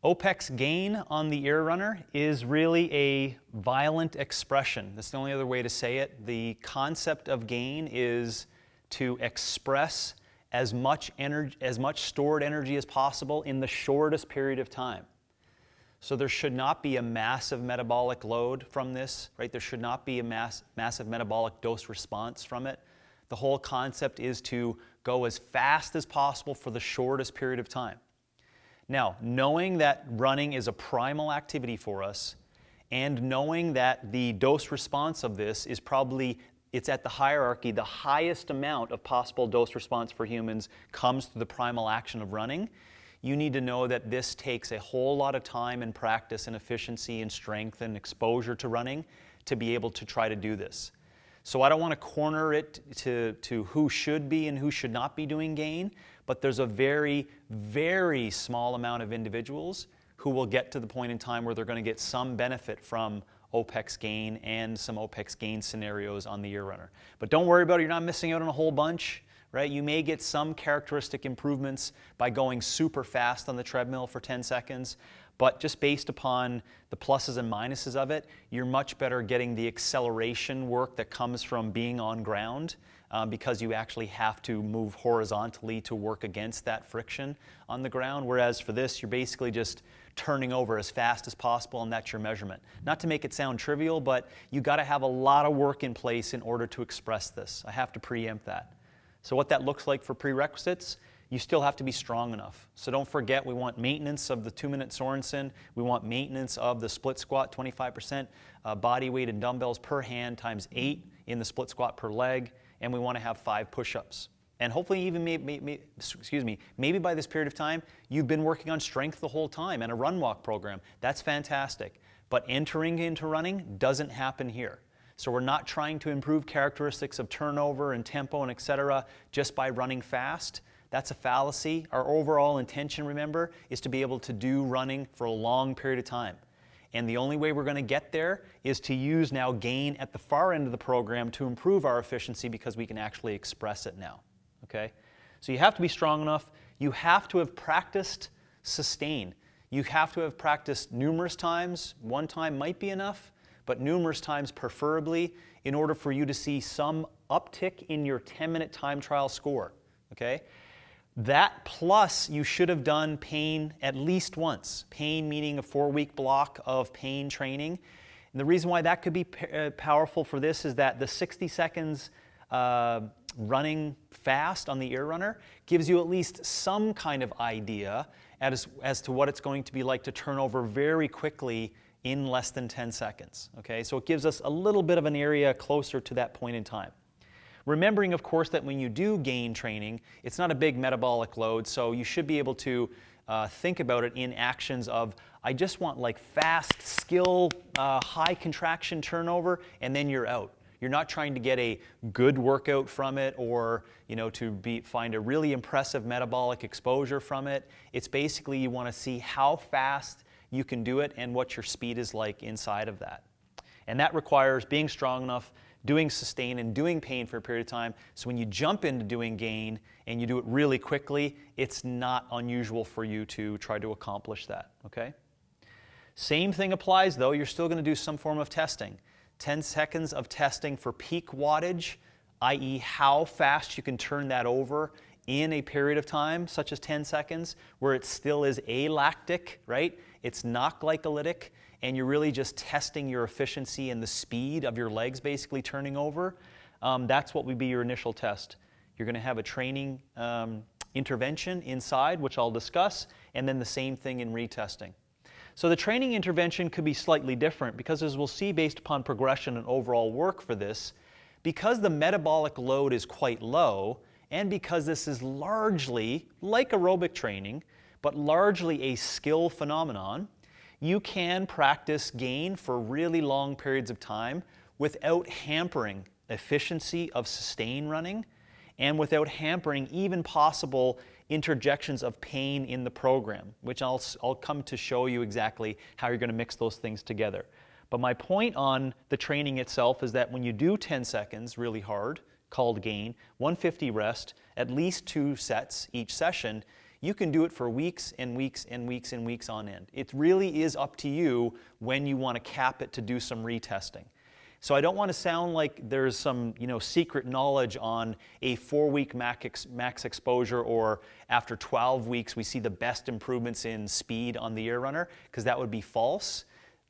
OPEX gain on the AirRunner is really a violent expression. That's the only other way to say it. The concept of gain is to express as much stored energy as possible in the shortest period of time. So there should not be a massive metabolic load from this, right? There should not be a massive metabolic dose response from it. The whole concept is to go as fast as possible for the shortest period of time. Now, knowing that running is a primal activity for us, and knowing that the dose response of this is probably, it's at the hierarchy, the highest amount of possible dose response for humans comes through the primal action of running, you need to know that this takes a whole lot of time and practice and efficiency and strength and exposure to running to be able to try to do this. So I don't want to corner it to who should be and who should not be doing gain, but there's a very, very small amount of individuals who will get to the point in time where they're going to get some benefit from OPEX gain and some OPEX gain scenarios on the AirRunner. But don't worry about it, you're not missing out on a whole bunch, right? You may get some characteristic improvements by going super fast on the treadmill for 10 seconds, but just based upon the pluses and minuses of it, you're much better getting the acceleration work that comes from being on ground because you actually have to move horizontally to work against that friction on the ground, whereas for this, you're basically just turning over as fast as possible, and that's your measurement. Not to make it sound trivial, but you got to have a lot of work in place in order to express this. I have to preempt that. So what that looks like for prerequisites, you still have to be strong enough. So don't forget, we want maintenance of the 2-minute Sorensen. We want maintenance of the split squat, 25% body weight in dumbbells per hand times 8 in the split squat per leg. And we want to have 5 push-ups. And hopefully even maybe by this period of time, you've been working on strength the whole time and a run-walk program. That's fantastic. But entering into running doesn't happen here. So we're not trying to improve characteristics of turnover and tempo and et cetera just by running fast. That's a fallacy. Our overall intention, remember, is to be able to do running for a long period of time. And the only way we're going to get there is to use now gain at the far end of the program to improve our efficiency because we can actually express it now. Okay? So you have to be strong enough. You have to have practiced sustain. You have to have practiced numerous times. One time might be enough, but numerous times preferably in order for you to see some uptick in your 10-minute time trial score. Okay? That plus you should have done pain at least once. Pain meaning a 4-week block of pain training. And the reason why that could be powerful for this is that the 60 seconds running fast on the AirRunner gives you at least some kind of idea as to what it's going to be like to turn over very quickly in less than 10 seconds. Okay? So it gives us a little bit of an area closer to that point in time. Remembering, of course, that when you do gain training, it's not a big metabolic load, so you should be able to think about it in actions of, I just want like fast skill, high contraction turnover, and then you're out. You're not trying to get a good workout from it or find a really impressive metabolic exposure from it. It's basically you want to see how fast you can do it and what your speed is like inside of that. And that requires being strong enough, doing sustain and doing pain for a period of time. So when you jump into doing gain and you do it really quickly, it's not unusual for you to try to accomplish that, okay? Same thing applies though, you're still going to do some form of testing. 10 seconds of testing for peak wattage, i.e. how fast you can turn that over in a period of time, such as 10 seconds, where it still is alactic, right? It's not glycolytic, and you're really just testing your efficiency and the speed of your legs basically turning over. That's what would be your initial test. You're going to have a training intervention inside, which I'll discuss, and then the same thing in retesting. So the training intervention could be slightly different because, as we'll see based upon progression and overall work for this, because the metabolic load is quite low, and because this is largely like aerobic training, but largely a skill phenomenon, you can practice gain for really long periods of time without hampering efficiency of sustain running and without hampering even possible interjections of pain in the program, which I'll come to show you exactly how you're going to mix those things together. But my point on the training itself is that when you do 10 seconds really hard, called gain, 150 rest, at least 2 sets each session, you can do it for weeks and weeks and weeks and weeks on end. It really is up to you when you want to cap it to do some retesting. So I don't want to sound like there's some secret knowledge on a 4-week max exposure, or after 12 weeks we see the best improvements in speed on the AirRunner, because that would be false.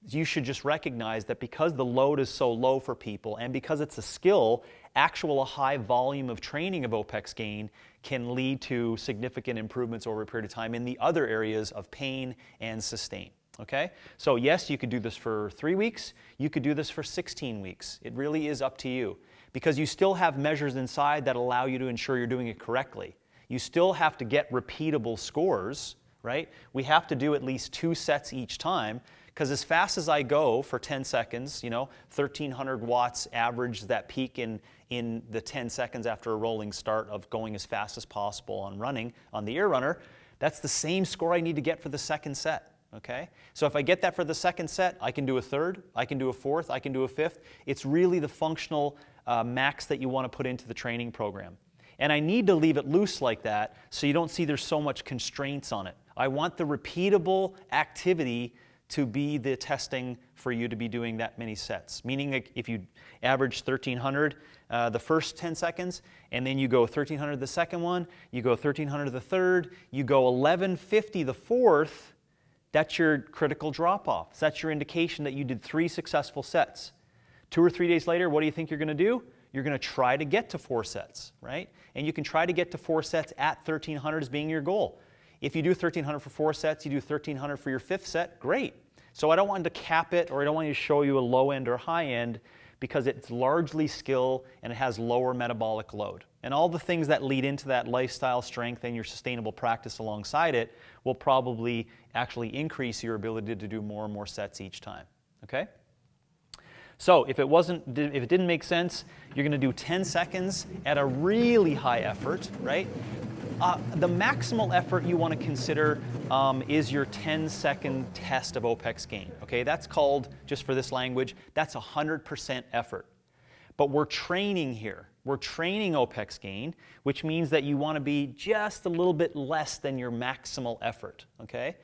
You should just recognize that because the load is so low for people and because it's a skill, actual high volume of training of OPEX Gain can lead to significant improvements over a period of time in the other areas of pain and sustain. Okay? So yes, you could do this for 3 weeks, you could do this for 16 weeks. It really is up to you, because you still have measures inside that allow you to ensure you're doing it correctly. You still have to get repeatable scores, right? We have to do at least 2 sets each time, because as fast as I go for 10 seconds, 1,300 watts average that peak in the 10 seconds after a rolling start of going as fast as possible on running on the AirRunner, that's the same score I need to get for the second set. Okay? So if I get that for the second set, I can do a third, I can do a fourth, I can do a fifth. It's really the functional max that you want to put into the training program. And I need to leave it loose like that so you don't see there's so much constraints on it. I want the repeatable activity to be the testing for you to be doing that many sets. Meaning, like, if you average 1,300 the first 10 seconds, and then you go 1,300 the second one, you go 1,300 the third, you go 1,150 the fourth, that's your critical drop-off. So that's your indication that you did 3 successful sets. 2 or 3 days later, what do you think you're going to do? You're going to try to get to 4 sets, right? And you can try to get to 4 sets at 1,300 as being your goal. If you do 1,300 for 4 sets, you do 1,300 for your 5th set, great. So I don't want to cap it, or I don't want you to show you a low end or high end, because it's largely skill and it has lower metabolic load. And all the things that lead into that lifestyle strength and your sustainable practice alongside it will probably actually increase your ability to do more and more sets each time. Okay? So if it didn't make sense, you're going to do 10 seconds at a really high effort, right? The maximal effort you want to consider is your 10-second test of OPEX Gain. Okay, that's called, just for this language, that's 100% effort. But we're training here. We're training OPEX Gain, which means that you want to be just a little bit less than your maximal effort. Okay,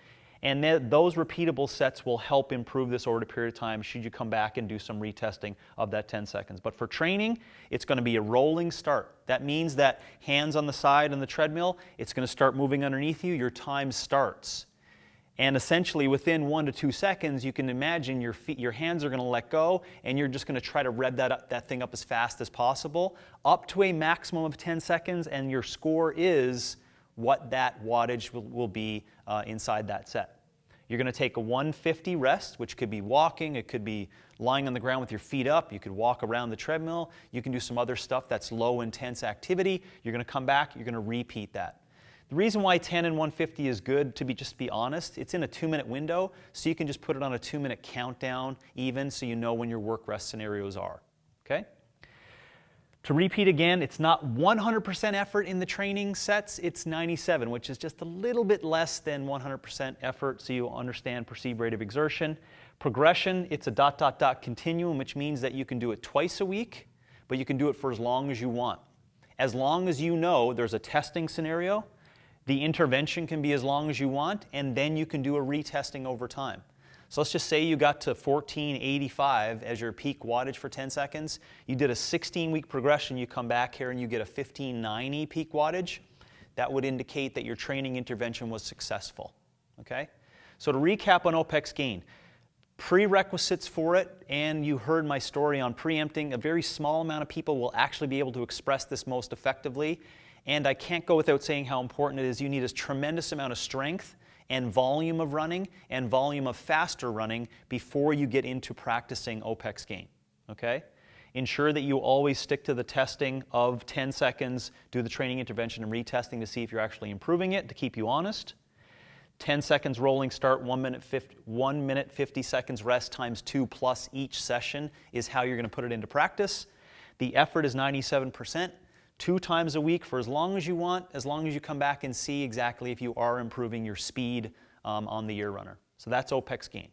and those repeatable sets will help improve this over a period of time should you come back and do some retesting of that 10 seconds. But for training, it's going to be a rolling start. That means that hands on the side on the treadmill, it's going to start moving underneath you, your time starts. And essentially within 1 to 2 seconds, you can imagine your hands are going to let go, and you're just going to try to rev that thing up as fast as possible, up to a maximum of 10 seconds, and your score is what that wattage will be inside that set. You're going to take a 150 rest, which could be walking, it could be lying on the ground with your feet up, you could walk around the treadmill, you can do some other stuff that's low intense activity. You're going to come back, you're going to repeat that. The reason why 10 and 150 is good, just be honest, it's in a 2-minute window, so you can just put it on a 2-minute countdown even, so you know when your work rest scenarios are. Okay? To repeat again, it's not 100% effort in the training sets, it's 97, which is just a little bit less than 100% effort, so you understand perceived rate of exertion. Progression, it's a ... continuum, which means that you can do it twice a week, but you can do it for as long as you want. As long as you know there's a testing scenario, the intervention can be as long as you want, and then you can do a retesting over time. So let's just say you got to 1485 as your peak wattage for 10 seconds. You did a 16-week progression, you come back here and you get a 1590 peak wattage. That would indicate that your training intervention was successful. Okay? So to recap on OPEX Gain, prerequisites for it, and you heard my story on preempting, a very small amount of people will actually be able to express this most effectively. And I can't go without saying how important it is. You need a tremendous amount of strength and volume of running and volume of faster running before you get into practicing OPEX Gain. Okay? Ensure that you always stick to the testing of 10 seconds, do the training intervention and retesting to see if you're actually improving it, to keep you honest. 10 seconds rolling start, 1 minute 50 seconds rest times 2 plus each session is how you're going to put it into practice. The effort is 97%. 2 times a week for as long as you want, as long as you come back and see exactly if you are improving your speed on the AirRunner. So that's OPEX Gain.